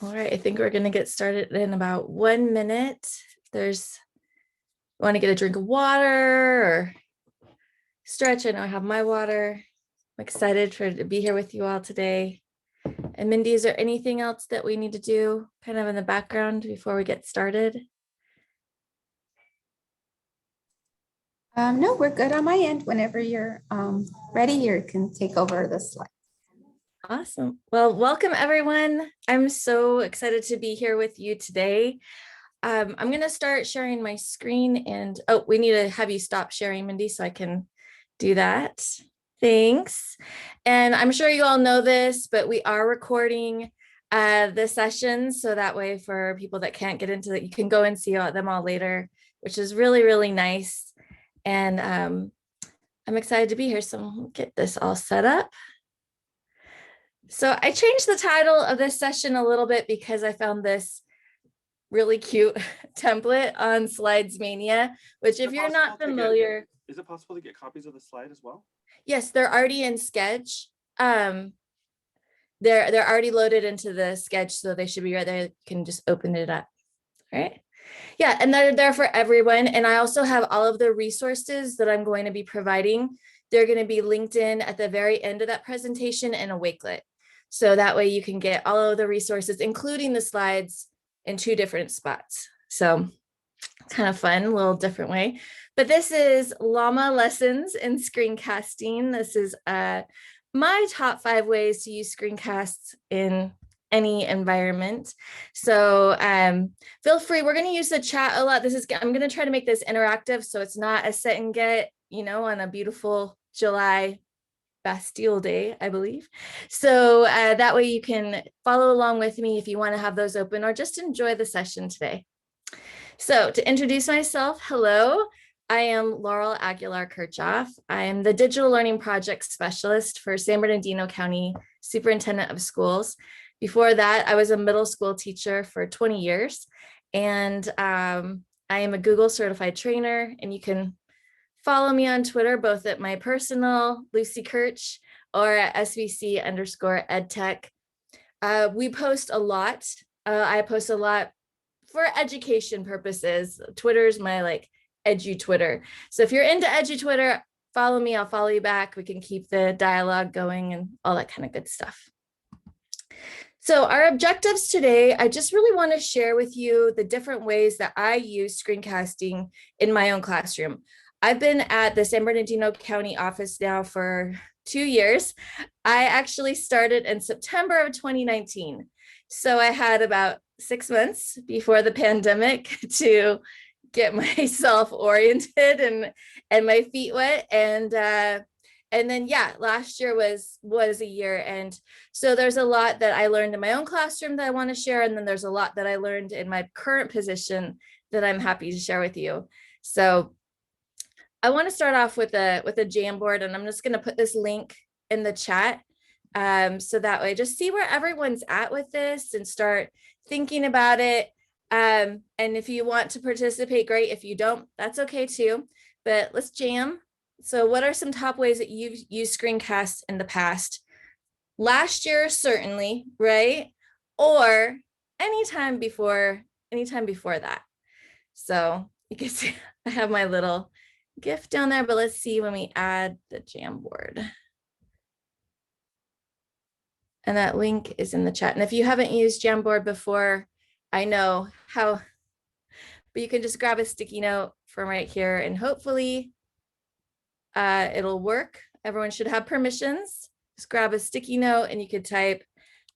All right, I think we're going to get started in about 1 minute. Want to get a drink of water or stretch? I know I have my water. I'm excited to be here with you all today. And Mindy, is there anything else that we need to do kind of in the background before we get started? No, we're good on my end. Whenever you're ready, you can take over the slide. Awesome. Well, welcome everyone. I'm so excited to be here with you today. I'm going to start sharing my screen and, oh, we need to have you stop sharing, Mindy, so I can do that. Thanks. And I'm sure you all know this, but we are recording the sessions. So that way for people that can't get into it, you can go and see them all later, which is really, really nice. And I'm excited to be here. So I'll get this all set up. So I changed the title of this session a little bit because I found this really cute template on Slides Mania, which if you're not familiar. Is it possible to get copies of the slide as well? Yes, they're already in Sketch. They're already loaded into the Sketch, so they should be right there. You can just open it up. All right. Yeah, and they're there for everyone. And I also have all of the resources that I'm going to be providing. They're going to be linked in at the very end of that presentation in a Wakelet. So that way you can get all of the resources, including the slides, in 2 different spots. So kind of fun, a little different way. But this is Llama Lessons in Screencasting. This is my top 5 ways to use screencasts in any environment. So feel free, we're going to use the chat a lot. I'm going to try to make this interactive so it's not a set and get, on a beautiful July Bastille Day, I believe. So that way you can follow along with me if you want to have those open or just enjoy the session today. So to introduce myself, hello, I am Laurel Aguilar Kirchhoff. I am the Digital Learning Project Specialist for San Bernardino County Superintendent of Schools. Before that, I was a middle school teacher for 20 years, and I am a Google certified trainer, and you can follow me on Twitter, both at my personal, Lucy Kirch, or at SVC_edtech. We post a lot. I post a lot for education purposes. Twitter's my edu Twitter. So if you're into edu Twitter, follow me, I'll follow you back. We can keep the dialogue going and all that kind of good stuff. So our objectives today, I just really want to share with you the different ways that I use screencasting in my own classroom. I've been at the San Bernardino County office now for 2 years. I actually started in September of 2019. So I had about 6 months before the pandemic to get myself oriented and my feet wet. And then, yeah, last year was a year. And so there's a lot that I learned in my own classroom that I want to share. And then there's a lot that I learned in my current position that I'm happy to share with you. So I want to start off with a Jamboard, and I'm just going to put this link in the chat. So that way, just see where everyone's at with this and start thinking about it. And if you want to participate, great. If you don't, that's okay too. But let's jam. So what are some top ways that you've used screencasts in the past? Last year, certainly, right? Or anytime before that. So you can see I have my little GIF down there, but let's see when we add the Jamboard. And that link is in the chat. And if you haven't used Jamboard before, I know how, but you can just grab a sticky note from right here and hopefully it'll work. Everyone should have permissions. Just grab a sticky note and you could type,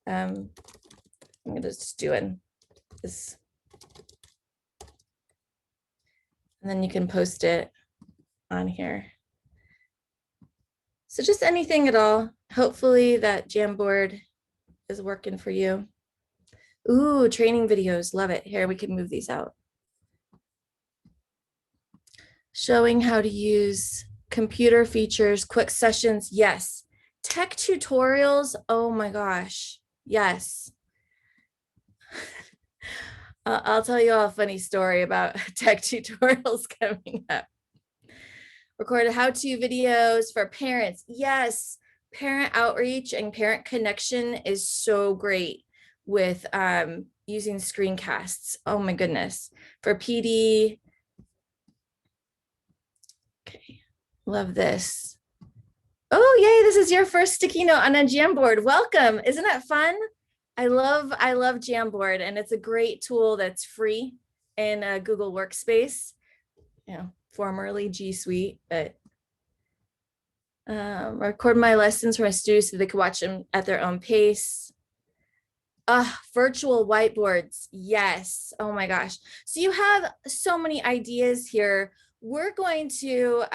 I'm just doing this. And then you can post it on here. So just anything at all. Hopefully that Jamboard is working for you. Ooh, training videos, love it. Here, we can move these out. Showing how to use computer features, quick sessions, yes. Tech tutorials, oh my gosh, yes. I'll tell you all a funny story about tech tutorials coming up. Recorded how-to videos for parents. Yes, parent outreach and parent connection is so great. with using screencasts. Oh my goodness. For PD. Okay, love this. Oh, yay, this is your first sticky note on a Jamboard. Welcome. Isn't that fun? I love Jamboard, and it's a great tool that's free in Google Workspace, you know, formerly G Suite, but record my lessons for my students so they can watch them at their own pace. Virtual whiteboards. Yes. Oh my gosh. So you have so many ideas here. We're going to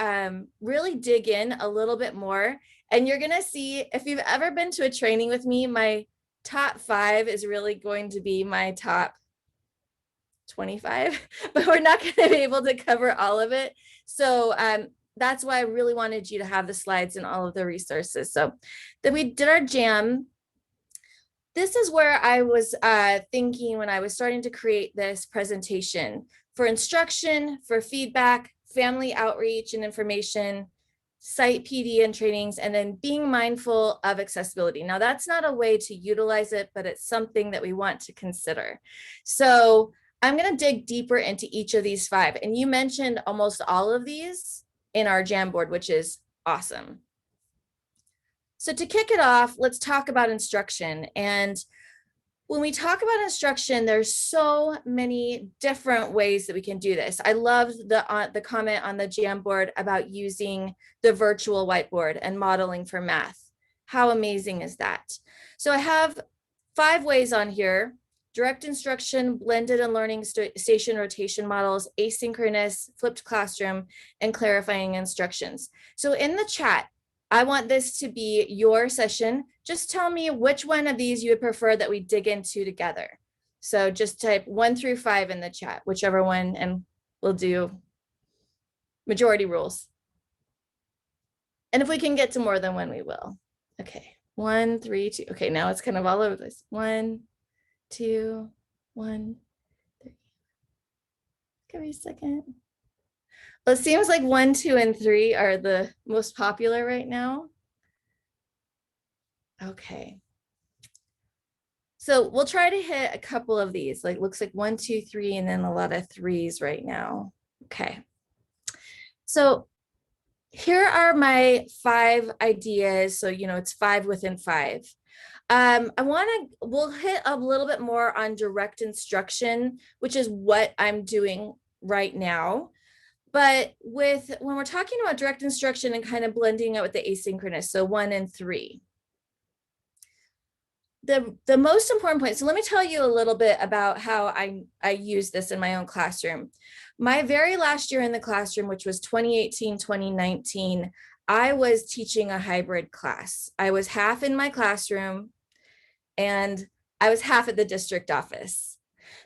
really dig in a little bit more, and you're going to see, if you've ever been to a training with me, my top 5 is really going to be my top 25, but we're not going to be able to cover all of it. So that's why I really wanted you to have the slides and all of the resources. So then we did our jam. This is where I was thinking when I was starting to create this presentation: for instruction, for feedback, family outreach and information, site PD and trainings, and then being mindful of accessibility. Now, that's not a way to utilize it, but it's something that we want to consider. So I'm going to dig deeper into each of these 5. And you mentioned almost all of these in our Jamboard, which is awesome. So to kick it off, let's talk about instruction. And when we talk about instruction, there's so many different ways that we can do this. I love the comment on the Jamboard about using the virtual whiteboard and modeling for math. How amazing is that? So I have 5 ways on here: direct instruction, blended and learning station rotation models, asynchronous, flipped classroom, and clarifying instructions. So in the chat, I want this to be your session. Just tell me which one of these you would prefer that we dig into together. So just type 1 through 5 in the chat, whichever one, and we'll do majority rules. And if we can get to more than 1, we will. Okay, 1, 3, 2. Okay, now it's kind of all over this. 1, 2, 1, 3. Give me a second. Well, it seems like 1, 2, and 3 are the most popular right now. Okay. So we'll try to hit a couple of these. Like, looks like 1, 2, 3, and then a lot of 3s right now. Okay. So here are my 5 ideas. So, you know, it's 5 within 5. We'll hit a little bit more on direct instruction, which is what I'm doing right now. But when we're talking about direct instruction and kind of blending it with the asynchronous, so 1 and 3, the most important point. So let me tell you a little bit about how I use this in my own classroom. My very last year in the classroom, which was 2018, 2019, I was teaching a hybrid class. I was half in my classroom and I was half at the district office.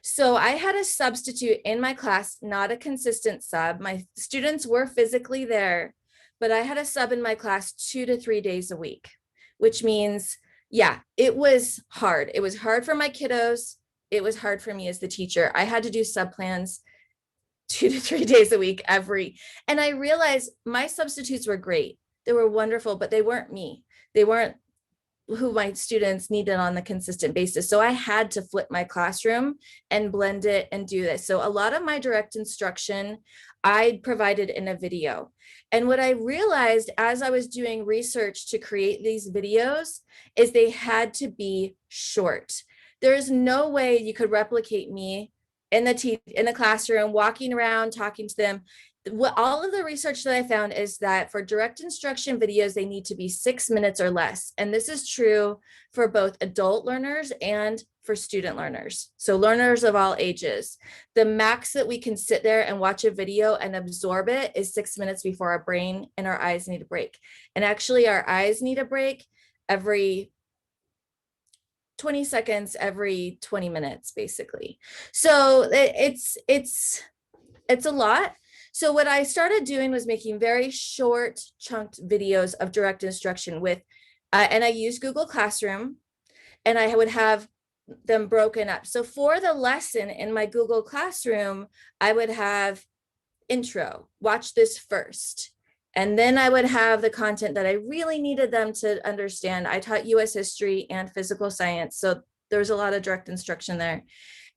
So I had a substitute in my class, not a consistent sub. My students were physically there, but I had a sub in my class 2 to 3 days a week, which means, yeah, it was hard. It was hard for my kiddos. It was hard for me as the teacher. I had to do sub plans 2 to 3 days a week and I realized my substitutes were great. They were wonderful, but they weren't me. They weren't who my students needed on the consistent basis. So I had to flip my classroom and blend it and do this. So a lot of my direct instruction I provided in a video. And what I realized as I was doing research to create these videos is they had to be short. There's no way you could replicate me in the classroom, walking around, talking to them. All of the research that I found is that for direct instruction videos, they need to be 6 minutes or less. And this is true for both adult learners and for student learners. So learners of all ages. The max that we can sit there and watch a video and absorb it is 6 minutes before our brain and our eyes need a break. And actually our eyes need a break every 20 seconds, every 20 minutes, basically. So it's a lot. So what I started doing was making very short chunked videos of direct instruction with, and I used Google Classroom, and I would have them broken up. So for the lesson in my Google Classroom, I would have intro, watch this first. And then I would have the content that I really needed them to understand. I taught US history and physical science. So there was a lot of direct instruction there.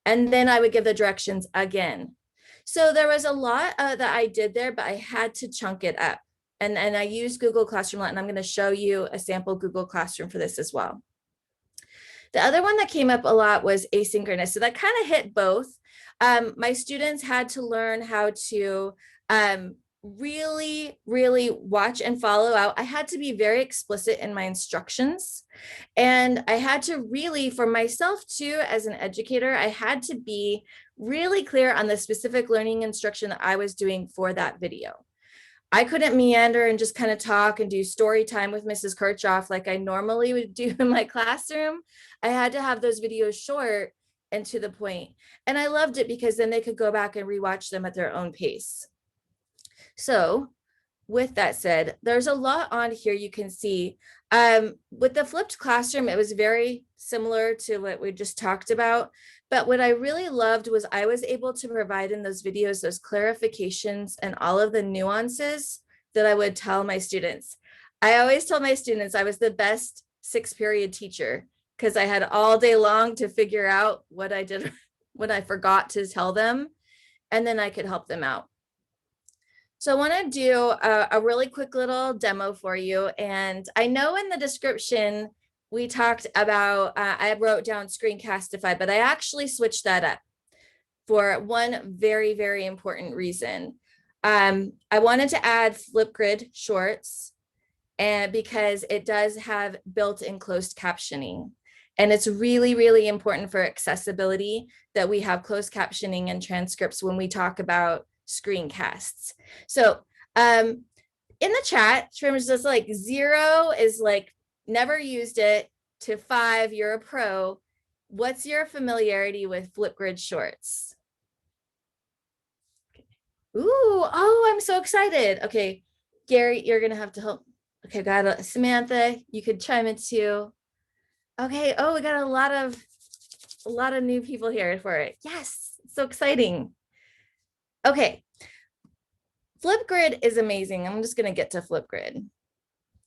And then I would give the directions again. So there was a lot that I did there, but I had to chunk it up. And I used Google Classroom a lot, and I'm going to show you a sample Google Classroom for this as well. The other one that came up a lot was asynchronous. So that kind of hit both. My students had to learn how to really watch and follow out. I had to be very explicit in my instructions. And I had to really, for myself too, as an educator, I had to be really clear on the specific learning instruction that I was doing for that video. I couldn't meander and just kind of talk and do story time with Mrs. Kirchhoff like I normally would do in my classroom. I had to have those videos short and to the point. And I loved it because then they could go back and rewatch them at their own pace. So with that said, there's a lot on here you can see. With the flipped classroom, it was very similar to what we just talked about. But what I really loved was I was able to provide in those videos, those clarifications and all of the nuances that I would tell my students. I always told my students I was the best 6th period teacher because I had all day long to figure out what I did, what I forgot to tell them, and then I could help them out. So I want to do a really quick little demo for you. And I know in the description, we talked about, I wrote down Screencastify, but I actually switched that up for one very important reason. I wanted to add Flipgrid shorts, and because it does have built-in closed captioning. And it's really important for accessibility that we have closed captioning and transcripts when we talk about screencasts. So in the chat, Trim's just like 0 is like never used it, to 5, you're a pro. What's your familiarity with Flipgrid shorts? Ooh, oh, I'm so excited. Okay, Gary, you're gonna have to help. Okay, got it. Samantha, you could chime in too. Okay, oh, we got a lot of new people here for it. Yes, so exciting. Okay, Flipgrid is amazing. I'm just gonna get to Flipgrid.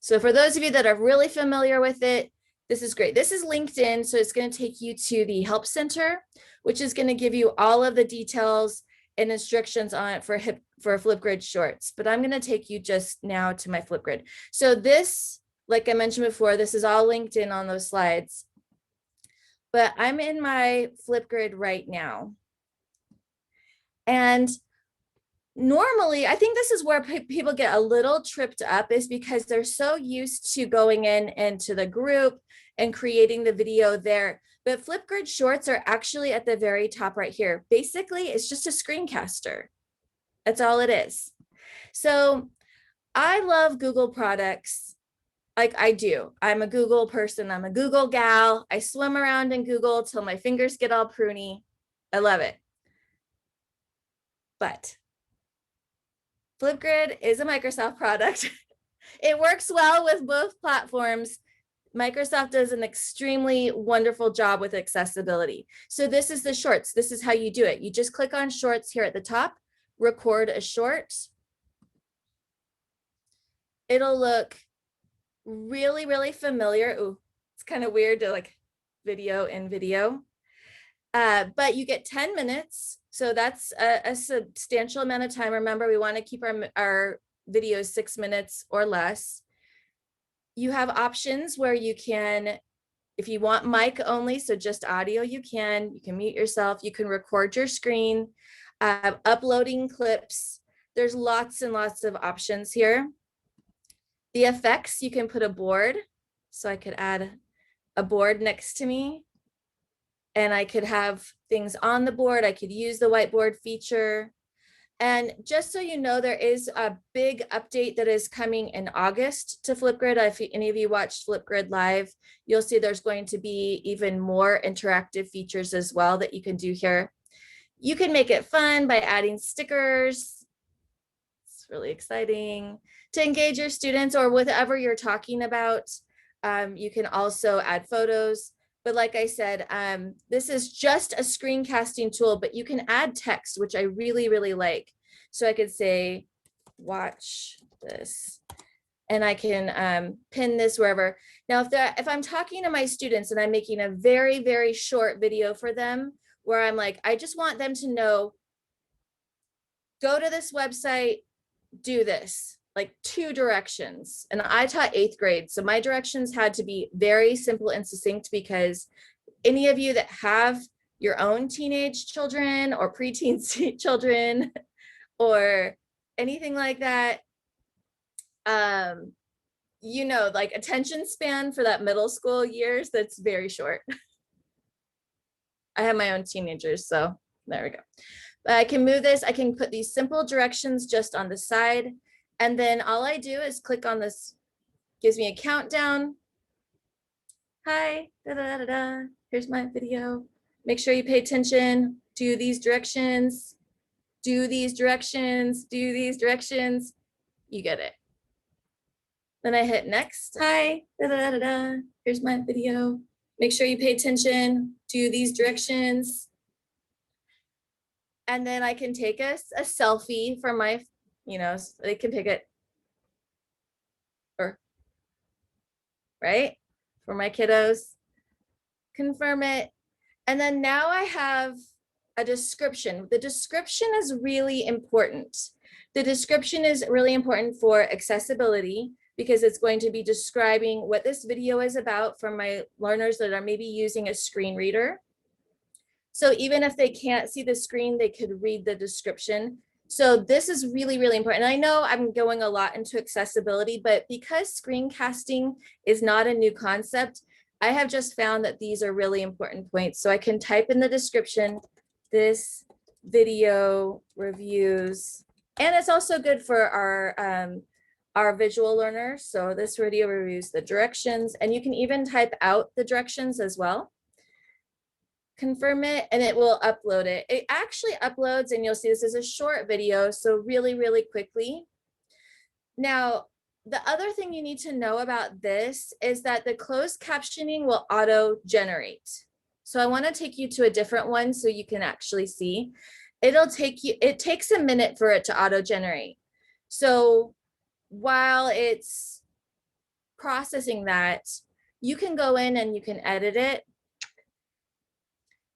So for those of you that are really familiar with it, this is great. This is LinkedIn, so it's going to take you to the Help Center, which is going to give you all of the details and instructions on it for Flipgrid shorts. But I'm going to take you just now to my Flipgrid. So this, like I mentioned before, this is all linked in on those slides. But I'm in my Flipgrid right now. And normally, I think this is where people get a little tripped up, is because they're so used to going into the group and creating the video there. But Flipgrid shorts are actually at the very top right here. Basically, it's just a screencaster. That's all it is. So I love Google products. Like I do. I'm a Google person. I'm a Google gal. I swim around in Google till my fingers get all pruny. I love it. But Flipgrid is a Microsoft product. It works well with both platforms. Microsoft does an extremely wonderful job with accessibility. So this is the shorts. This is how you do it. You just click on shorts here at the top, record a short. It'll look really familiar. Ooh, it's kind of weird to like video in video. But you get 10 minutes. So that's a substantial amount of time. Remember, we want to keep our videos 6 minutes or less. You have options where you can, if you want mic only, so just audio, you can mute yourself, you can record your screen, uploading clips. There's lots and lots of options here. The effects, you can put a board. So I could add a board next to me, and I could have things on the board. I could use the whiteboard feature. And just so you know, there is a big update that is coming in August to Flipgrid. If any of you watched Flipgrid live, you'll see there's going to be even more interactive features as well that you can do here. You can make it fun by adding stickers. It's really exciting to engage your students or whatever you're talking about. You can also add photos. But like I said, this is just a screencasting tool, but you can add text, which I really like. So I could say, watch this and I can pin this wherever. Now, if I'm talking to my students and I'm making a very, very short video for them, where I'm like, I just want them to know, go to this website, do this, like 2 directions. And I taught 8th grade, so my directions had to be very simple and succinct, because any of you that have your own teenage children or preteen children or anything like that, you know, like attention span for that middle school years, that's very short. I have my own teenagers, so there we go. But I can move this. I can put these simple directions just on the side. And then all I do is click on this, gives me a countdown. Hi, da, da, da, da. Here's my video. Make sure you pay attention. Do these directions. Do these directions. Do these directions. You get it. Then I hit next. Hi, da, da, da, da. Here's my video. Make sure you pay attention. Do these directions. And then I can take a selfie for my, you know, so they can pick it, or right, for my kiddos, confirm it. And then now I have a description. The description is really important. The description is really important for accessibility, because it's going to be describing what this video is about for my learners that are maybe using a screen reader. So even if they can't see the screen, they could read the description. So this is really, really important. And I know I'm going a lot into accessibility, but because screencasting is not a new concept, I have just found that these are really important points. So I can type in the description, this video reviews, and it's also good for our visual learners. So this video reviews the directions, and you can even type out the directions as well. Confirm it, and it will upload it. It actually uploads, and you'll see this is a short video, so really, really quickly. Now, the other thing you need to know about this is that the closed captioning will auto-generate. So I want to take you to a different one so you can actually see. It takes a minute for it to auto-generate. So while it's processing that, you can go in and you can edit it.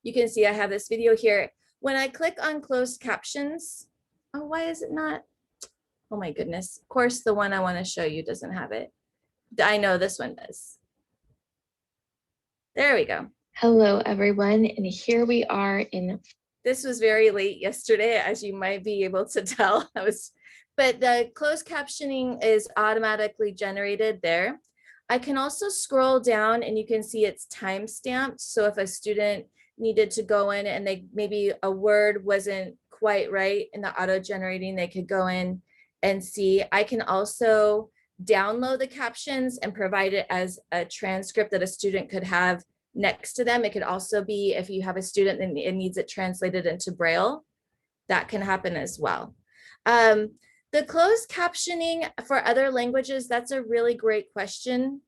You can see I have this video here. When I click on closed captions, oh, why is it not? Oh my goodness. Of course, the one I want to show you doesn't have it. I know this one does. There we go. Hello, everyone. And here we are in. This was very late yesterday, as you might be able to tell. But the closed captioning is automatically generated there. I can also scroll down and you can see it's time stamped. So if a student needed to go in and maybe a word wasn't quite right in the auto generating, they could go in and see. I can also download the captions and provide it as a transcript that a student could have next to them. It could also be, if you have a student and it needs it translated into Braille, that can happen as well. The closed captioning for other languages, that's a really great question.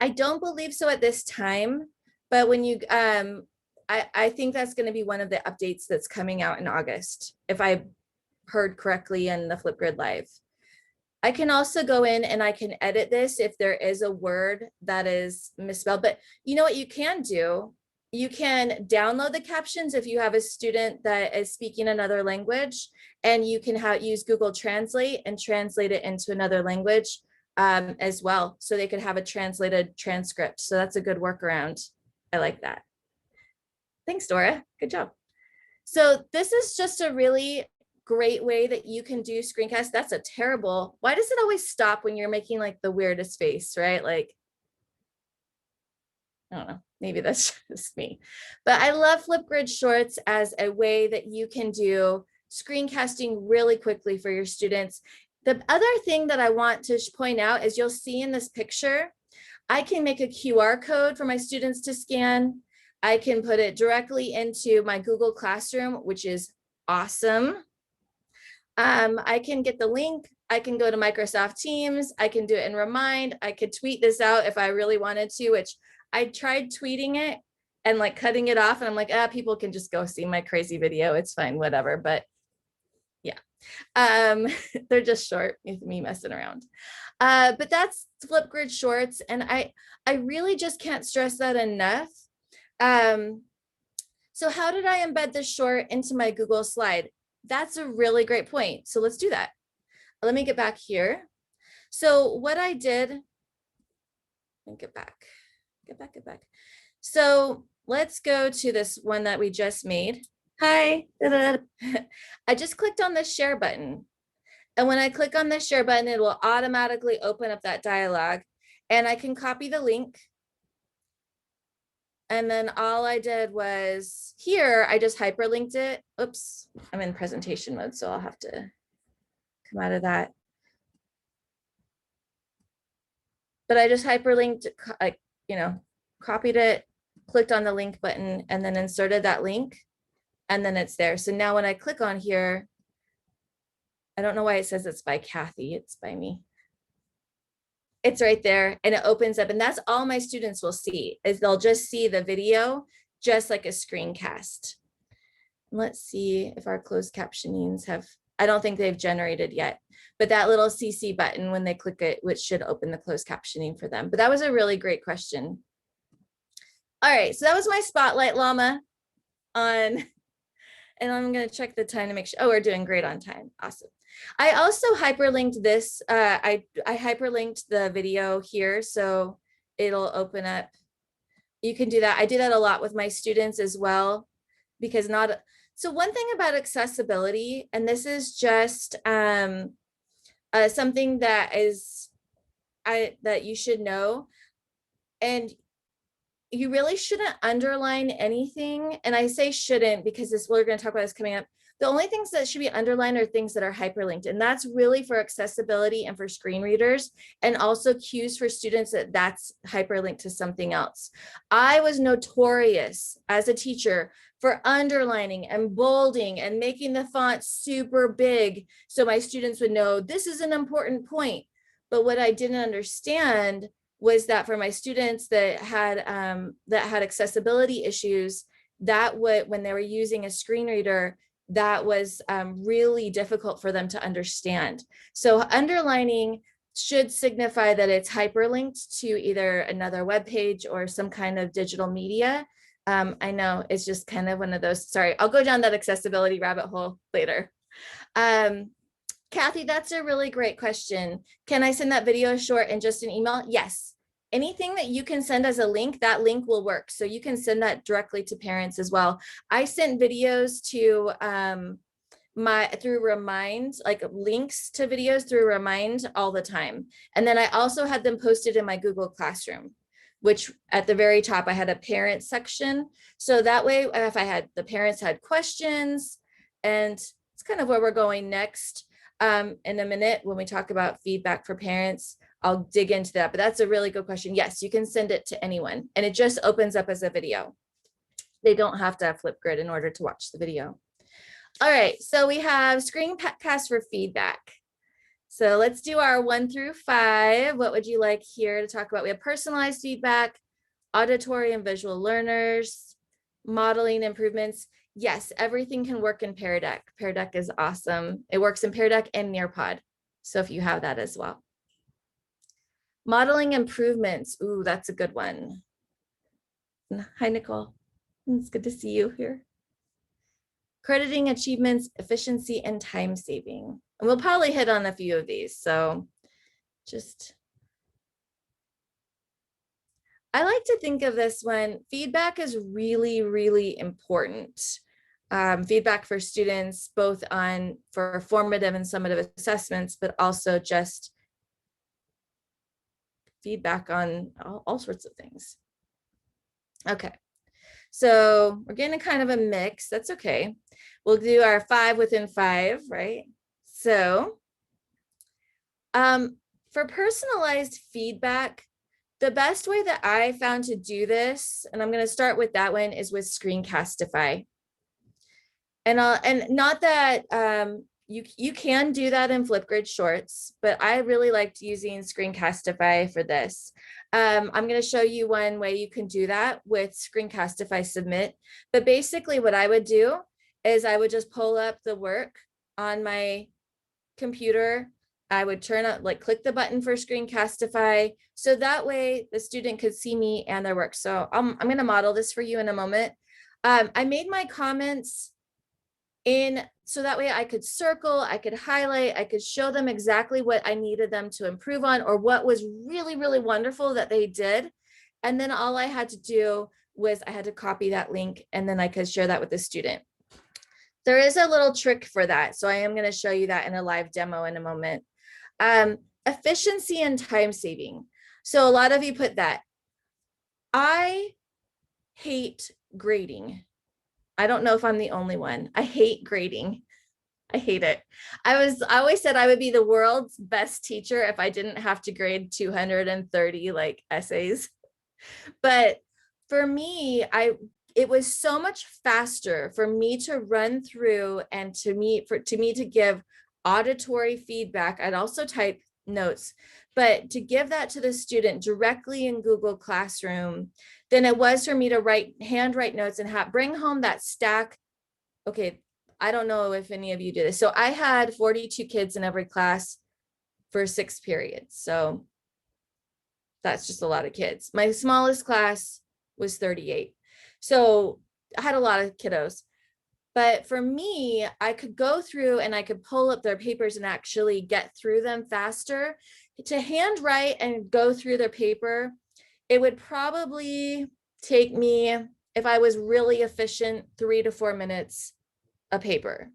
I don't believe so at this time, but when you, I think that's going to be one of the updates that's coming out in August, if I heard correctly in the Flipgrid Live. I can also go in and I can edit this if there is a word that is misspelled. But you know what you can do? You can download the captions if you have a student that is speaking another language, and you can use Google Translate and translate it into another language as well. So they could have a translated transcript. So that's a good workaround. I like that. Thanks, Dora. Good job. So this is just a really great way that you can do screencast. That's a terrible, why does it always stop when you're making like the weirdest face, right? Like, I don't know, maybe that's just me. But I love Flipgrid Shorts as a way that you can do screencasting really quickly for your students. The other thing that I want to point out is you'll see in this picture, I can make a QR code for my students to scan. I can put it directly into my Google Classroom, which is awesome. I can get the link. I can go to Microsoft Teams. I can do it in Remind. I could tweet this out if I really wanted to, which I tried tweeting it and like cutting it off. And I'm like, people can just go see my crazy video. It's fine, whatever. But yeah, They're just short with me messing around. But that's Flipgrid shorts. And I really just can't stress that enough. So how did I embed this short into my Google slide? That's a really great point. So let's do that. Let me get back here. So what I did, get back. So let's go to this one that we just made. Hi. I just clicked on the share button. And when I click on the share button, it will automatically open up that dialog, and I can copy the link. And then all I did was here, I just hyperlinked it. Oops, I'm in presentation mode, so I'll have to come out of that. But I just hyperlinked, like, copied it, clicked on the link button, and then inserted that link, and then it's there. So now when I click on here, I don't know why it says it's by Kathy, it's by me. It's right there, and it opens up, and that's all my students will see, is they'll just see the video, just like a screencast. Let's see if our closed captionings have, I don't think they've generated yet, but that little CC button, when they click it, which should open the closed captioning for them. But that was a really great question. All right, so that was my spotlight llama on, and I'm gonna check the time to make sure, oh, we're doing great on time, awesome. I also hyperlinked this, I hyperlinked the video here, so it'll open up. You can do that. I do that a lot with my students as well, because so one thing about accessibility, and this is just something that that you should know, and you really shouldn't underline anything. And I say shouldn't because we're going to talk about this coming up. The only things that should be underlined are things that are hyperlinked, and that's really for accessibility and for screen readers, and also cues for students that's hyperlinked to something else. I was notorious as a teacher for underlining and bolding and making the font super big so my students would know this is an important point. But what I didn't understand was that for my students that had accessibility issues, when they were using a screen reader, that was really difficult for them to understand. So underlining should signify that it's hyperlinked to either another web page or some kind of digital media. I know it's just kind of one of those, sorry, I'll go down that accessibility rabbit hole later. Kathy, that's a really great question. Can I send that video short in just an email? Yes. Anything that you can send as a link, that link will work. So you can send that directly to parents as well. I sent videos to through Remind, like links to videos through Remind all the time. And then I also had them posted in my Google Classroom, which at the very top, I had a parent section. So that way, if the parents had questions, and it's kind of where we're going next in a minute when we talk about feedback for parents, I'll dig into that, but that's a really good question. Yes, you can send it to anyone, and it just opens up as a video. They don't have to have Flipgrid in order to watch the video. All right, so we have Screencast for feedback. So let's do our 1 through 5. What would you like here to talk about? We have personalized feedback, auditory and visual learners, modeling improvements. Yes, everything can work in Pear Deck. Pear Deck is awesome. It works in Pear Deck and Nearpod. So if you have that as well. Modeling improvements. Ooh, that's a good one. Hi, Nicole. It's good to see you here. Crediting achievements, efficiency, and time saving. And we'll probably hit on a few of these. So I like to think of this one. Feedback is really, really important. Feedback for students, both for formative and summative assessments, but also just feedback on all sorts of things. Okay, so we're getting kind of a mix. That's okay. We'll do our 5 within 5, right? So for personalized feedback, the best way that I found to do this, and I'm going to start with that one, is with Screencastify. And not that you can do that in Flipgrid Shorts, but I really liked using Screencastify for this. I'm going to show you one way you can do that with Screencastify Submit. But basically what I would do is I would just pull up the work on my computer, I would turn up, like click the button for Screencastify. So that way the student could see me and their work. So I'm going to model this for you in a moment. I made my comments in so that way I could circle, I could highlight, I could show them exactly what I needed them to improve on or what was really, really wonderful that they did. And then all I had to do was I had to copy that link and then I could share that with the student. There is a little trick for that. So I am going to show you that in a live demo in a moment. Efficiency and time saving. So a lot of you put that. I hate grading. I don't know if I'm the only one. I hate grading. I hate it. I always said I would be the world's best teacher if I didn't have to grade 230 like essays. But for me, it was so much faster for me to run through and to me to give auditory feedback. I'd also type notes, but to give that to the student directly in Google Classroom than it was for me to handwrite notes and bring home that stack. Okay, I don't know if any of you do this. So I had 42 kids in every class for 6 periods. So that's just a lot of kids. My smallest class was 38. So I had a lot of kiddos. But for me, I could go through and I could pull up their papers and actually get through them faster. To handwrite and go through their paper, it would probably take me, if I was really efficient, 3 to 4 minutes a paper.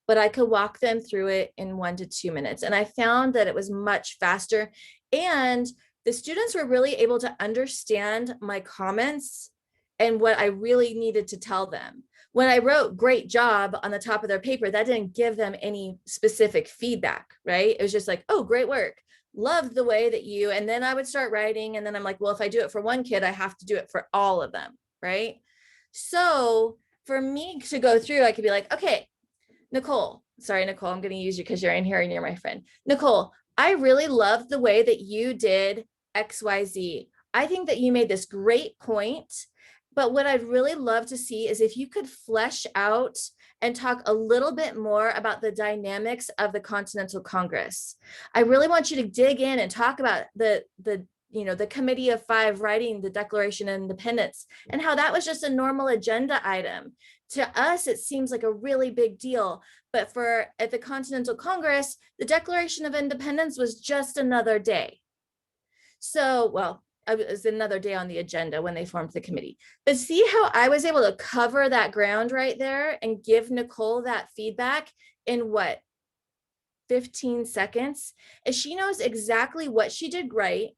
But I could walk them through it in 1 to 2 minutes. And I found that it was much faster. And the students were really able to understand my comments and what I really needed to tell them. When I wrote "great job" on the top of their paper, that didn't give them any specific feedback, right? It was just like, oh, great work. Loved the way that you, and then I would start writing. And then I'm like, well, if I do it for one kid, I have to do it for all of them, right? So for me to go through, I could be like, okay, Nicole, sorry, Nicole, I'm going to use you because you're in here and you're my friend. Nicole, I really loved the way that you did XYZ. I think that you made this great point. But what I'd really love to see is if you could flesh out and talk a little bit more about the dynamics of the Continental Congress. I really want you to dig in and talk about the Committee of Five writing the Declaration of Independence and how that was just a normal agenda item. To us, it seems like a really big deal. But at the Continental Congress, the Declaration of Independence was just another day. So, well, it was another day on the agenda when they formed the committee. But see how I was able to cover that ground right there and give Nicole that feedback in what, 15 seconds? And she knows exactly what she did right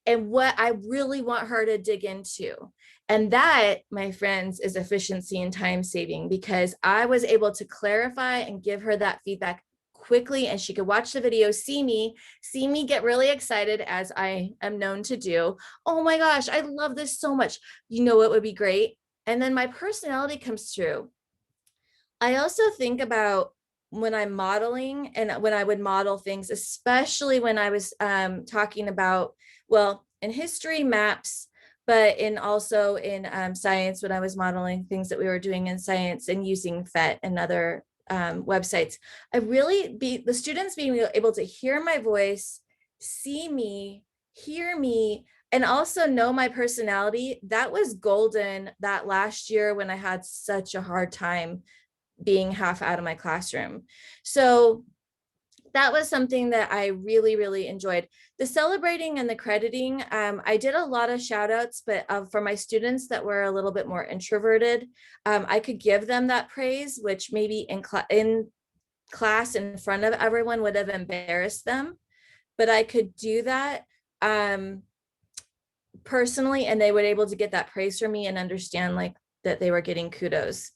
and what I really want her to dig into. And that, my friends, is efficiency and time saving, because I was able to clarify and give her that feedback quickly, and she could watch the video, see me get really excited, as I am known to do. Oh my gosh, I love this so much. You know what would be great? And then my personality comes through. I also think about when I'm modeling and when I would model things, especially when I was talking about, well, in history, maps, but also in science, when I was modeling things that we were doing in science and using PhET and other websites. The students being able to hear my voice, see me, hear me, and also know my personality. That was golden that last year when I had such a hard time being half out of my classroom. So that was something that I really, really enjoyed. The celebrating and the crediting, I did a lot of shout outs, but for my students that were a little bit more introverted, I could give them that praise, which maybe in class in front of everyone would have embarrassed them. But I could do that personally, and they were able to get that praise from me and understand like that they were getting kudos.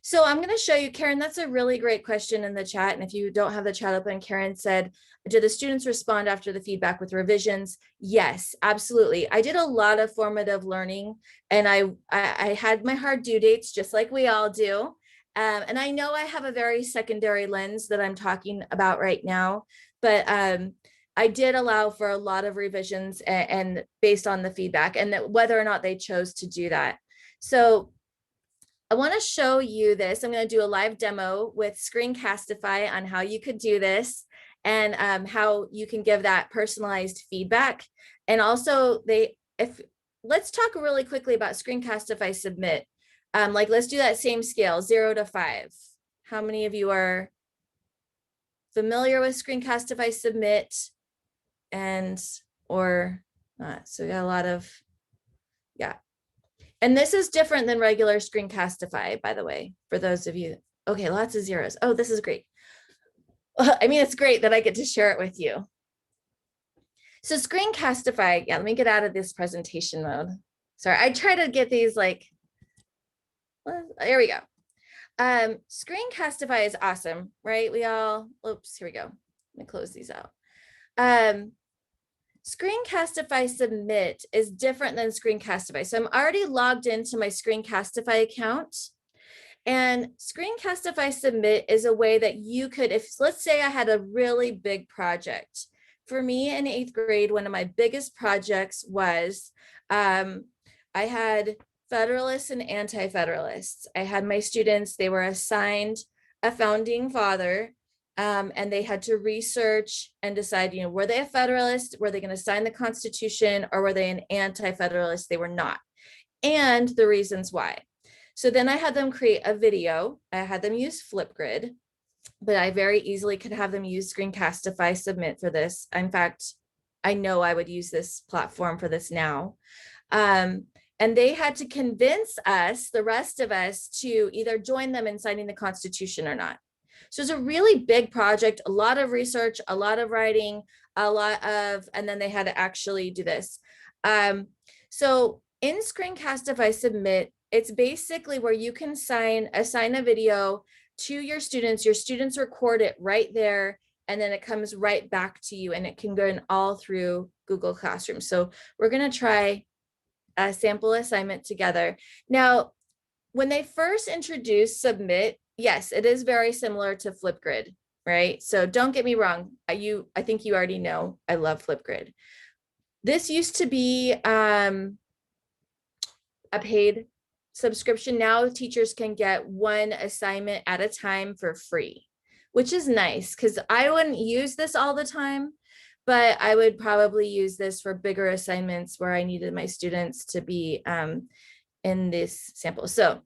So I'm going to show you, Karen, that's a really great question in the chat. And if you don't have the chat open, Karen said, did the students respond after the feedback with revisions? Yes, absolutely. I did a lot of formative learning, and I had my hard due dates, just like we all do. And I know I have a very secondary lens that I'm talking about right now, but I did allow for a lot of revisions and based on the feedback and that whether or not they chose to do that. So I want to show you this. I'm going to do a live demo with Screencastify on how you could do this and how you can give that personalized feedback. And also let's talk really quickly about Screencastify Submit. Like let's do that same scale, 0 to 5. How many of you are familiar with Screencastify Submit or not? So we got a lot of, yeah. And this is different than regular Screencastify, by the way, for those of you. Okay, lots of zeros. Oh, this is great. Well, I mean, it's great that I get to share it with you. So Screencastify, yeah, let me get out of this presentation mode. Sorry, I try to get these like, well, there we go. Screencastify is awesome, right? Oops, here we go. Let me close these out. Screencastify Submit is different than Screencastify. So I'm already logged into my Screencastify account. And Screencastify Submit is a way that you could, let's say I had a really big project. For me in 8th grade, one of my biggest projects was I had Federalists and Anti-Federalists. I had my students, they were assigned a founding father. And they had to research and decide, were they a Federalist? Were they going to sign the Constitution, or were they an Anti-Federalist? They were not, and the reasons why. So then I had them create a video. I had them use Flipgrid, but I very easily could have them use Screencastify Submit for this. In fact, I know I would use this platform for this now. And they had to convince us, the rest of us, to either join them in signing the Constitution or not. So it's a really big project, a lot of research, a lot of writing, and then they had to actually do this. So in Screencastify Submit, it's basically where you can assign a video to your students record it right there, and then it comes right back to you, and it can go in all through Google Classroom. So we're gonna try a sample assignment together. Now, when they first introduced Submit, yes, it is very similar to Flipgrid, right? So don't get me wrong. I think you already know I love Flipgrid. This used to be a paid subscription. Now teachers can get one assignment at a time for free, which is nice because I wouldn't use this all the time, but I would probably use this for bigger assignments where I needed my students to be in this sample. So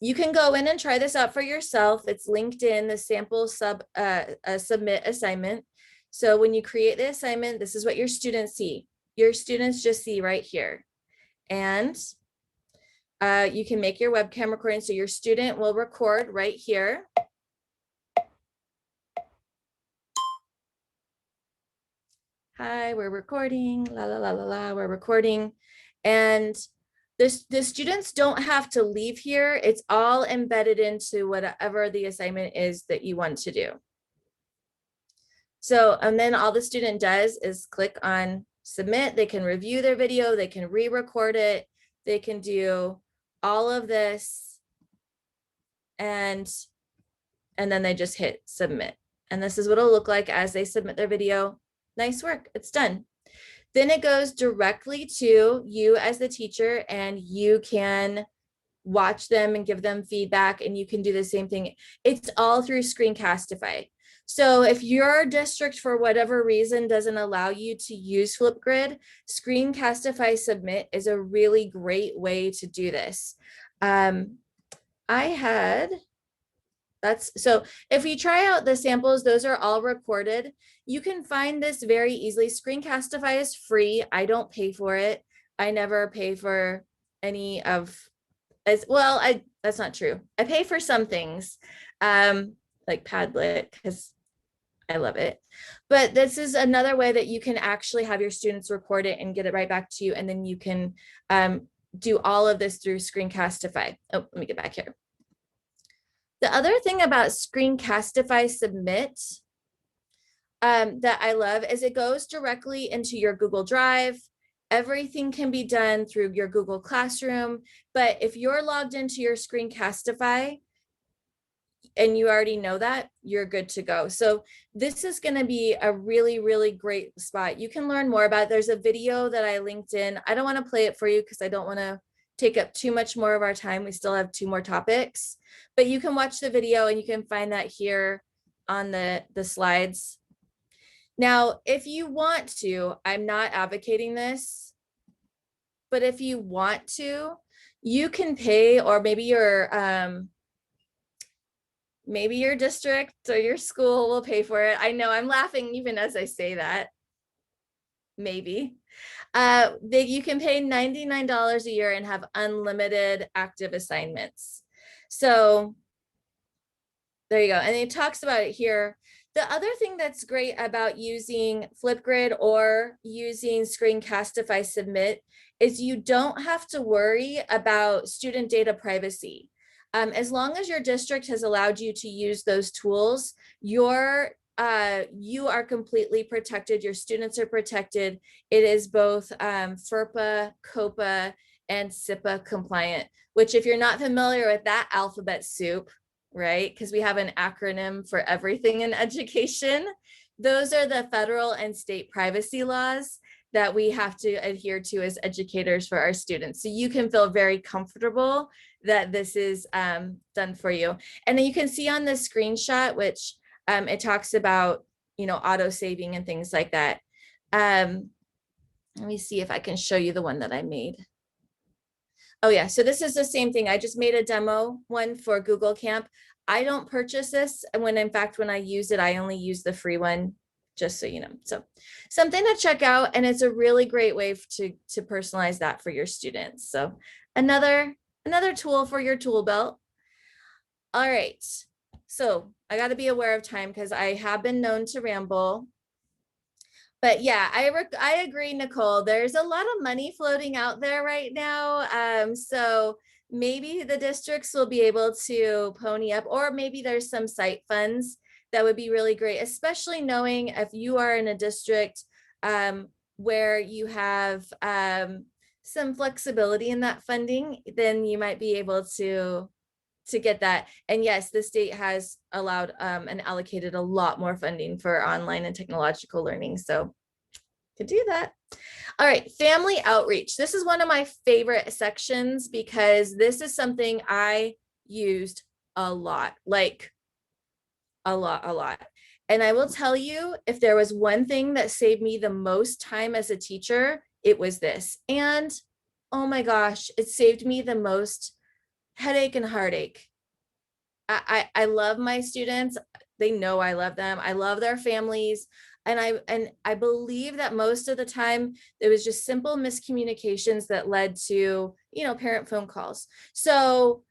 you can go in and try this out for yourself. It's linked in the sample submit assignment. So when you create the assignment, this is what your students see. Your students just see right here. And you can make your webcam recording. So your student will record right here. Hi, we're recording, la, la, la, la, la, we're recording. And the students don't have to leave here. It's all embedded into whatever the assignment is that you want to do. So, and then all the student does is click on submit. They can review their video. They can re-record it. They can do all of this. And then they just hit submit. And this is what it'll look like as they submit their video. Nice work, it's done. Then it goes directly to you as the teacher, and you can watch them and give them feedback, and you can do the same thing. It's all through Screencastify. So if your district, for whatever reason, doesn't allow you to use Flipgrid, Screencastify Submit is a really great way to do this. So if you try out the samples, those are all recorded. You can find this very easily. Screencastify is free. I don't pay for it. I never pay for any of, as well, that's not true. I pay for some things, like Padlet, because I love it. But this is another way that you can actually have your students record it and get it right back to you. And then you can do all of this through Screencastify. Oh, let me get back here. The other thing about Screencastify Submit that I love is it goes directly into your Google Drive. Everything can be done through your Google Classroom, but if you're logged into your Screencastify and you already know that, you're good to go. So this is going to be a really, really great spot. You can learn more about it. There's a video that I linked in. I don't want to play it for you because I don't want to take up too much more of our time. We still have 2 more topics, but you can watch the video and you can find that here on the slides. Now, if you want to, I'm not advocating this, but if you want to, you can pay, or maybe your district or your school will pay for it. I know I'm laughing even as I say that. Maybe. You can pay $99 a year and have unlimited active assignments. So there you go. And it talks about it here. The other thing that's great about using Flipgrid or using Screencastify Submit is you don't have to worry about student data privacy. As long as your district has allowed you to use those tools, you are completely protected. Your students are protected. It is both FERPA, COPA, and SIPA compliant, which if you're not familiar with that alphabet soup, right? Because we have an acronym for everything in education. Those are the federal and state privacy laws that we have to adhere to as educators for our students. So you can feel very comfortable that this is done for you. And then you can see on the screenshot, which it talks about, auto saving and things like that. Let me see if I can show you the one that I made. Oh yeah, so this is the same thing. I just made a demo one for Google Camp. I don't purchase this, and when I use it, I only use the free one, just so you know. So something to check out, and it's a really great way to personalize that for your students. So another tool for your tool belt. All right, so I got to be aware of time because I have been known to ramble. But yeah, I agree, Nicole. There's a lot of money floating out there right now. So maybe the districts will be able to pony up, or maybe there's some site funds that would be really great, especially knowing if you are in a district where you have some flexibility in that funding, then you might be able to get that. And yes, the state has allowed and allocated a lot more funding for online and technological learning. So to do that. All right, family outreach. This is one of my favorite sections because this is something I used a lot, like a lot. And I will tell you, if there was one thing that saved me the most time as a teacher, it was this. And oh my gosh, it saved me the most headache and heartache. I love my students. They know I love them. I love their families. And I believe that most of the time there was just simple miscommunications that led to, parent phone calls. So,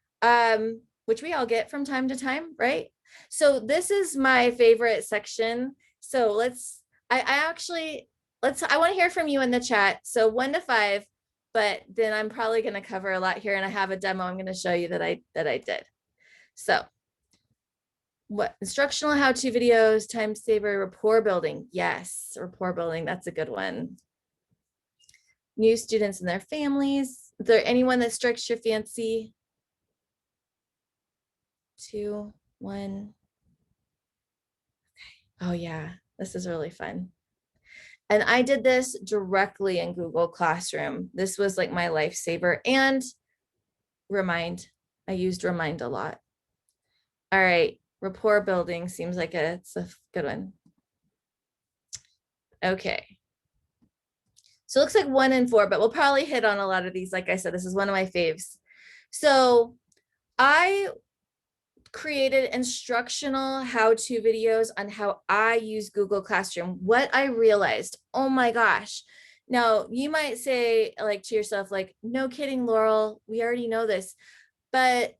which we all get from time to time, right? So this is my favorite section. So I want to hear from you in the chat. So 1 to 5, but then I'm probably going to cover a lot here, and I have a demo I'm going to show you that I did. So what instructional how-to videos, time saver, rapport building. Yes, rapport building. That's a good one. New students and their families. Is there anyone that strikes your fancy? 2, 1. Okay. Oh yeah, this is really fun. And I did this directly in Google Classroom. This was like my lifesaver. And Remind. I used Remind a lot. All right, rapport building seems like it's a good one. Okay. So it looks like 1 and 4, but we'll probably hit on a lot of these. Like I said, this is one of my faves. So I created instructional how-to videos on how I use Google Classroom. What I realized, oh my gosh. Now you might say like to yourself, like, no kidding, Laurel, we already know this. But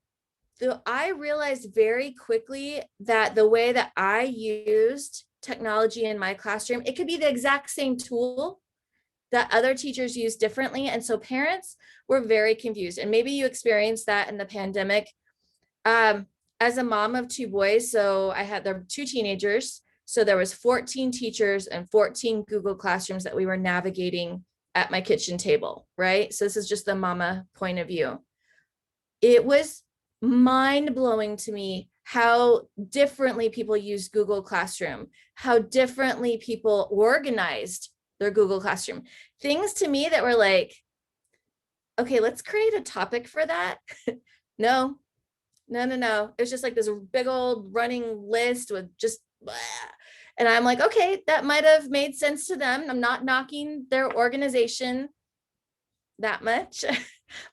I realized very quickly that the way that I used technology in my classroom, it could be the exact same tool that other teachers use differently. And so parents were very confused. And maybe you experienced that in the pandemic. As a mom of 2 boys, so there were 2 teenagers. So there was 14 teachers and 14 Google Classrooms that we were navigating at my kitchen table, right? So this is just the mama point of view. It was mind-blowing to me how differently people use Google Classroom, how differently people organized their Google Classroom. Things to me that were like, okay, let's create a topic for that. No. It was just like this big old running list with just blah. And I'm like, okay, that might have made sense to them. I'm not knocking their organization that much.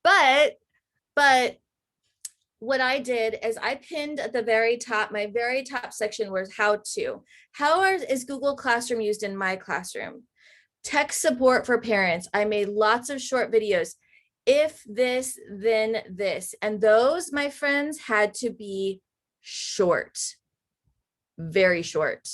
but what I did is I pinned at the very top, my very top section was how to. Is Google Classroom used in my classroom? Tech support for parents. I made lots of short videos. If this, then this. And those, my friends, had to be short, very short,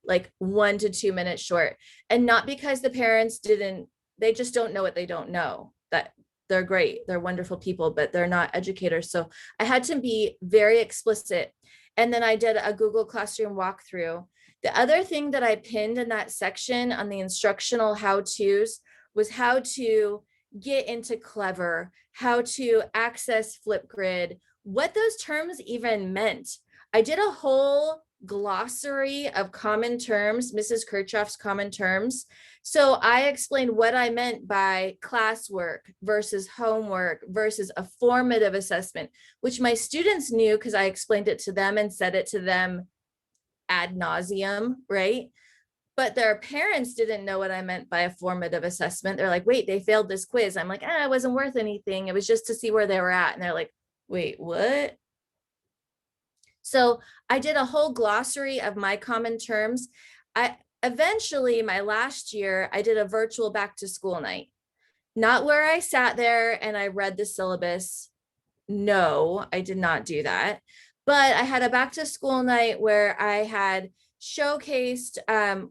like 1 to 2 minutes short. And not because the parents they just don't know what they don't know. That they're great, they're wonderful people, but they're not educators. So I had to be very explicit. And then I did a Google Classroom walkthrough. The other thing that I pinned in that section on the instructional how-tos was how to get into Clever, how to access Flipgrid, what those terms even meant. I did a whole glossary of common terms, Mrs. Kirchhoff's common terms. So I explained what I meant by classwork versus homework versus a formative assessment, which my students knew because I explained it to them and said it to them ad nauseum, right? But their parents didn't know what I meant by a formative assessment. They're like, wait, they failed this quiz. I'm like, it wasn't worth anything. It was just to see where they were at. And they're like, wait, what? So I did a whole glossary of my common terms. Eventually, my last year, I did a virtual back to school night. Not where I sat there and I read the syllabus. No, I did not do that. But I had a back to school night where I had showcased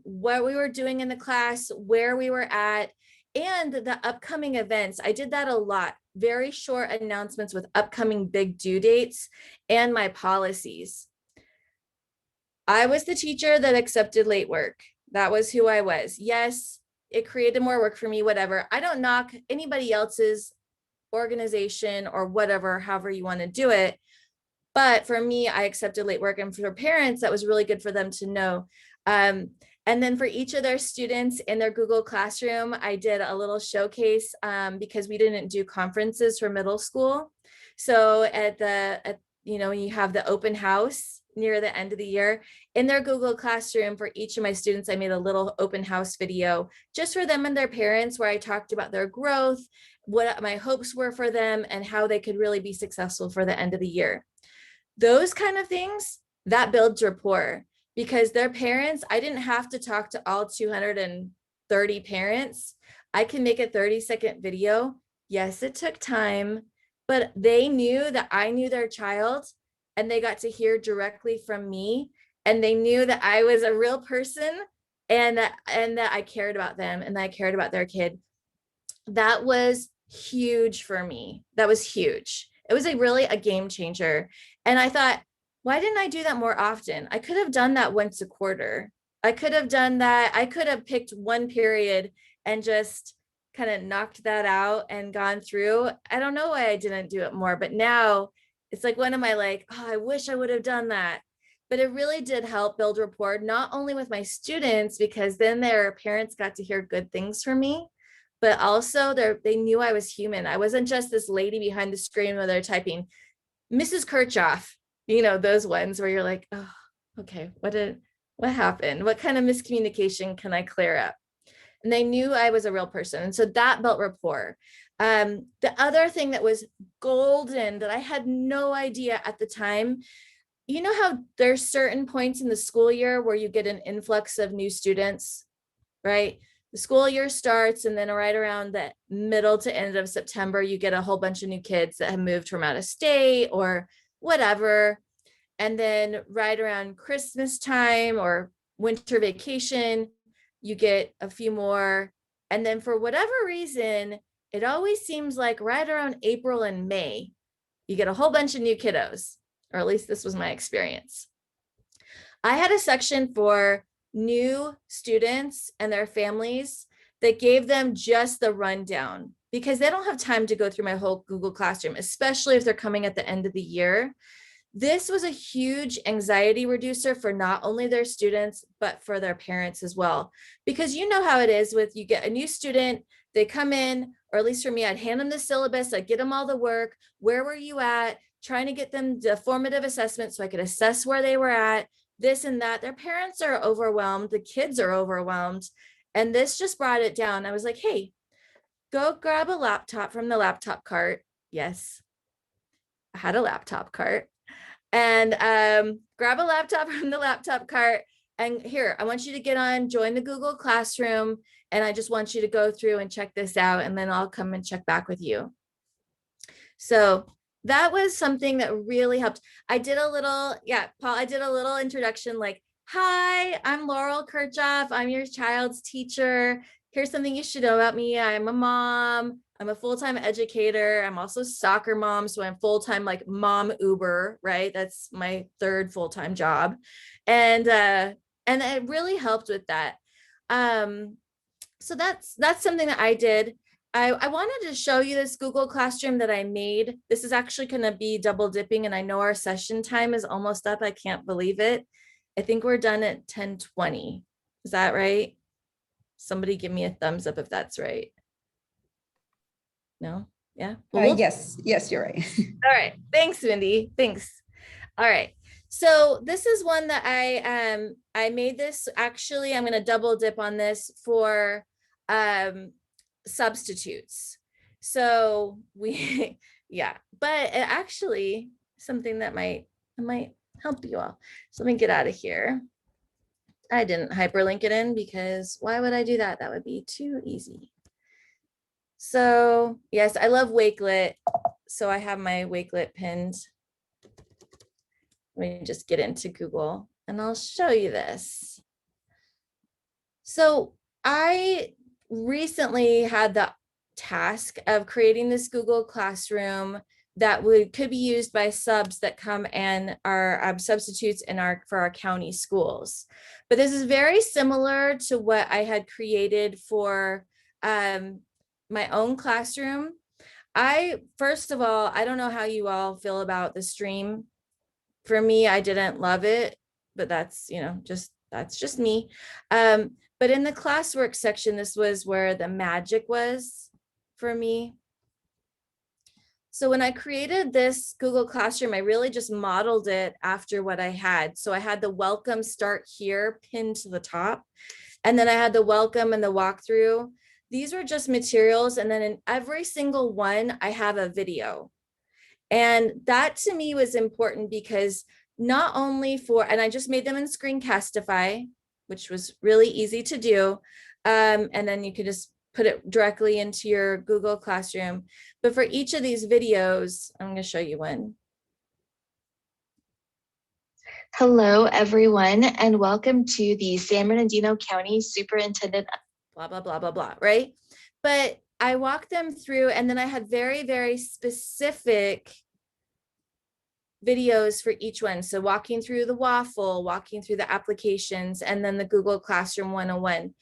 what we were doing in the class, where we were at, and the upcoming events. I did that a lot. Very short announcements with upcoming big due dates and my policies. I was the teacher that accepted late work. That was who I was. Yes, it created more work for me, whatever. I don't knock anybody else's organization or whatever, however you want to do it. But for me, I accepted late work, and for parents, that was really good for them to know. And then for each of their students in their Google Classroom, I did a little showcase because we didn't do conferences for middle school. So when you have the open house near the end of the year, in their Google Classroom for each of my students, I made a little open house video just for them and their parents, where I talked about their growth, what my hopes were for them, and how they could really be successful for the end of the year. Those kind of things, that builds rapport, because their parents, I didn't have to talk to all 230 parents. I can make a 30-second video. Yes, it took time, but they knew that I knew their child, and they got to hear directly from me, and they knew that I was a real person, and that I cared about them, and that I cared about their kid. That was huge for me. That was huge. It was really a game changer. And I thought, why didn't I do that more often? I could have done that once a quarter. I could have done that. I could have picked one period and just kind of knocked that out and gone through. I don't know why I didn't do it more, but now it's like, when am I like, I wish I would have done that. But it really did help build rapport, not only with my students, because then their parents got to hear good things from me, but also they knew I was human. I wasn't just this lady behind the screen where they're typing, Mrs. Kirchhoff, those ones where you're like, oh, okay, what happened? What kind of miscommunication can I clear up? And they knew I was a real person. And so that built rapport. The other thing that was golden that I had no idea at the time, you know how there's certain points in the school year where you get an influx of new students, right? The school year starts, and then right around the middle to end of September, you get a whole bunch of new kids that have moved from out of state or whatever. And then right around Christmas time or winter vacation, you get a few more. And then for whatever reason, it always seems like right around April and May, you get a whole bunch of new kiddos, or at least this was my experience. I had a section for new students and their families that gave them just the rundown, because they don't have time to go through my whole Google Classroom, especially if they're coming at the end of the year. This was a huge anxiety reducer for not only their students, but for their parents as well. Because you know how it is with, you get a new student, they come in, or at least for me, I'd hand them the syllabus, I'd get them all the work. Where were you at? Trying to get them the formative assessment so I could assess where they were at, this and that. Their parents are overwhelmed. The kids are overwhelmed. And this just brought it down. I was like, hey, go grab a laptop from the laptop cart. Yes, I had a laptop cart. And grab a laptop from the laptop cart. And here, I want you to get on, join the Google Classroom. And I just want you to go through and check this out. And then I'll come and check back with you. So that was something that really helped. I did a little, Paul, I did a little introduction like, hi, I'm Laurel Kirchhoff. I'm your child's teacher. Here's something you should know about me. I'm a mom. I'm a full-time educator. I'm also a soccer mom. So I'm full-time like mom Uber, right? That's my third full-time job. And it really helped with that. So that's something that I did. I wanted to show you this Google Classroom that I made. This is actually going to be double dipping, and I know our session time is almost up. I can't believe it. I think we're done at 10:20. Is that right? Somebody give me a thumbs up if that's right. No? Yeah? Yes, you're right. All right. Thanks, Wendy. Thanks. All right. So this is one that I made this. Actually, I'm going to double dip on this for substitutes. So we, but it actually something that might help you all. So let me get out of here. I didn't hyperlink it in because why would I do that? That would be too easy. So yes, I love Wakelet. So I have my Wakelet pinned. Let me just get into Google and I'll show you this. So I recently had the task of creating this Google Classroom that could be used by subs that come and are substitutes for our county schools. But this is very similar to what I had created for my own classroom. First of all, I don't know how you all feel about the stream. For me, I didn't love it, but that's, that's just me. But in the classwork section, this was where the magic was for me. So when I created this Google Classroom, I really just modeled it after what I had. So I had the welcome start here pinned to the top. And then I had the welcome and the walkthrough. These were just materials. And then in every single one, I have a video. And that to me was important because not only and I just made them in Screencastify, which was really easy to do. And then you could just put it directly into your Google Classroom. But for each of these videos, I'm going to show you one. Hello, everyone, and welcome to the San Bernardino County Superintendent. Blah, blah, blah, blah, blah, right? But I walked them through, and then I had very, very specific videos for each one. So walking through the waffle, walking through the applications, and then the Google Classroom 101.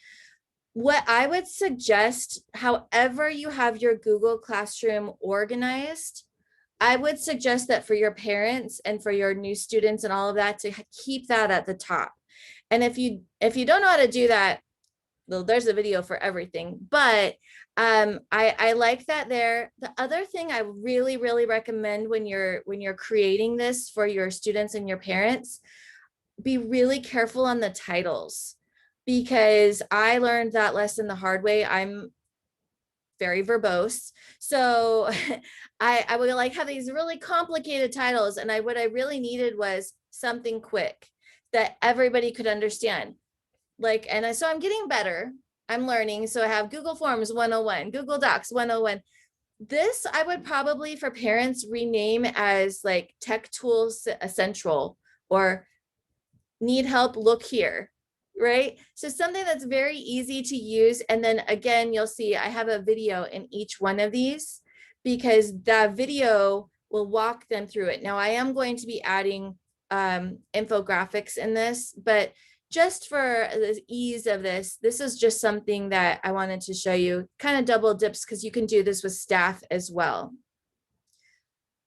What I would suggest, however you have your Google Classroom organized, I would suggest that for your parents and for your new students and all of that, to keep that at the top. And if you don't know how to do that, well, there's a video for everything, but I like that there. The other thing I really, really recommend when you're creating this for your students and your parents, be really careful on the titles, because I learned that lesson the hard way. I'm very verbose. So I would like have these really complicated titles. And what I really needed was something quick that everybody could understand. So I'm getting better. I'm learning. So I have Google Forms 101, Google Docs 101. This I would probably for parents rename as like Tech Tools Essential or Need Help, Look Here. Right? So something that's very easy to use. And then again, you'll see I have a video in each one of these because that video will walk them through it. Now I am going to be adding infographics in this, but just for the ease of this is just something that I wanted to show you, kind of double dips because you can do this with staff as well.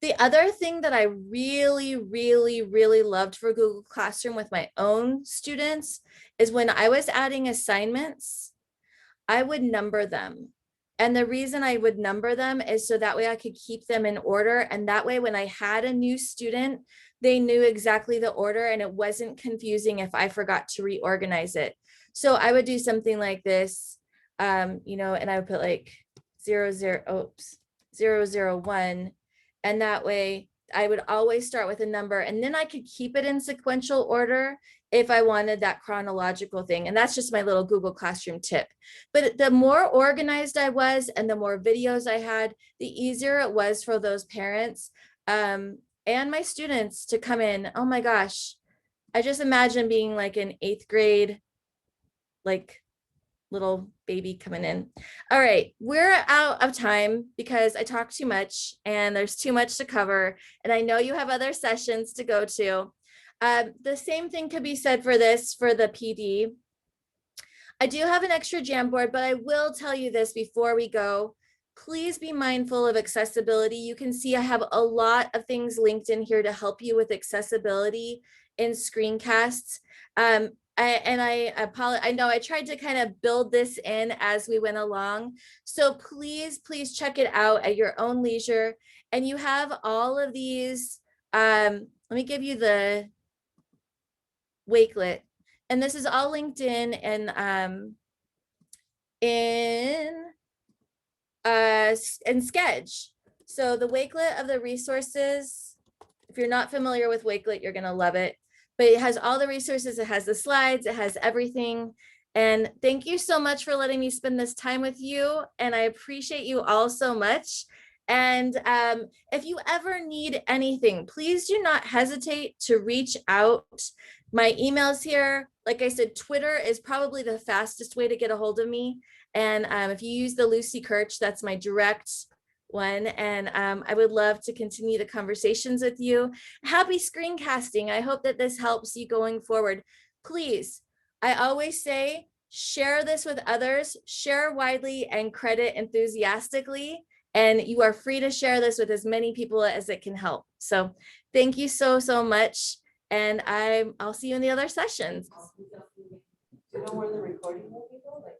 The other thing that I really, really, really loved for Google Classroom with my own students is when I was adding assignments, I would number them. And the reason I would number them is so that way I could keep them in order. And that way, when I had a new student, they knew exactly the order and it wasn't confusing if I forgot to reorganize it. So I would do something like this, you know, and I would put like 001. And that way I would always start with a number, and then I could keep it in sequential order if I wanted that chronological thing. And that's just my little Google Classroom tip. But the more organized I was and the more videos I had, the easier it was for those parents and my students to come in. Oh my gosh, I just imagine being like in 8th grade, like little baby coming in. All right, we're out of time because I talk too much and there's too much to cover. And I know you have other sessions to go to. The same thing could be said for this, for the PD. I do have an extra Jamboard, but I will tell you this before we go. Please be mindful of accessibility. You can see I have a lot of things linked in here to help you with accessibility in screencasts. I apologize. I know I tried to kind of build this in as we went along. So please check it out at your own leisure. And you have all of these. Let me give you the Wakelet. And this is all linked in and Sketch. So the Wakelet of the resources, if you're not familiar with Wakelet, you're gonna love it. But it has all the resources, it has the slides, it has everything. And thank you so much for letting me spend this time with you. And I appreciate you all so much. And if you ever need anything, please do not hesitate to reach out. My email's here. Like I said, Twitter is probably the fastest way to get a hold of me. And if you use the Lucy Kirch, that's my direct one. And I would love to continue the conversations with you. Happy screencasting. I hope that this helps you going forward. Please, I always say, share this with others, share widely and credit enthusiastically. And you are free to share this with as many people as it can help. So thank you so much. And I'll see you in the other sessions. Do you know where the recording will be though? Like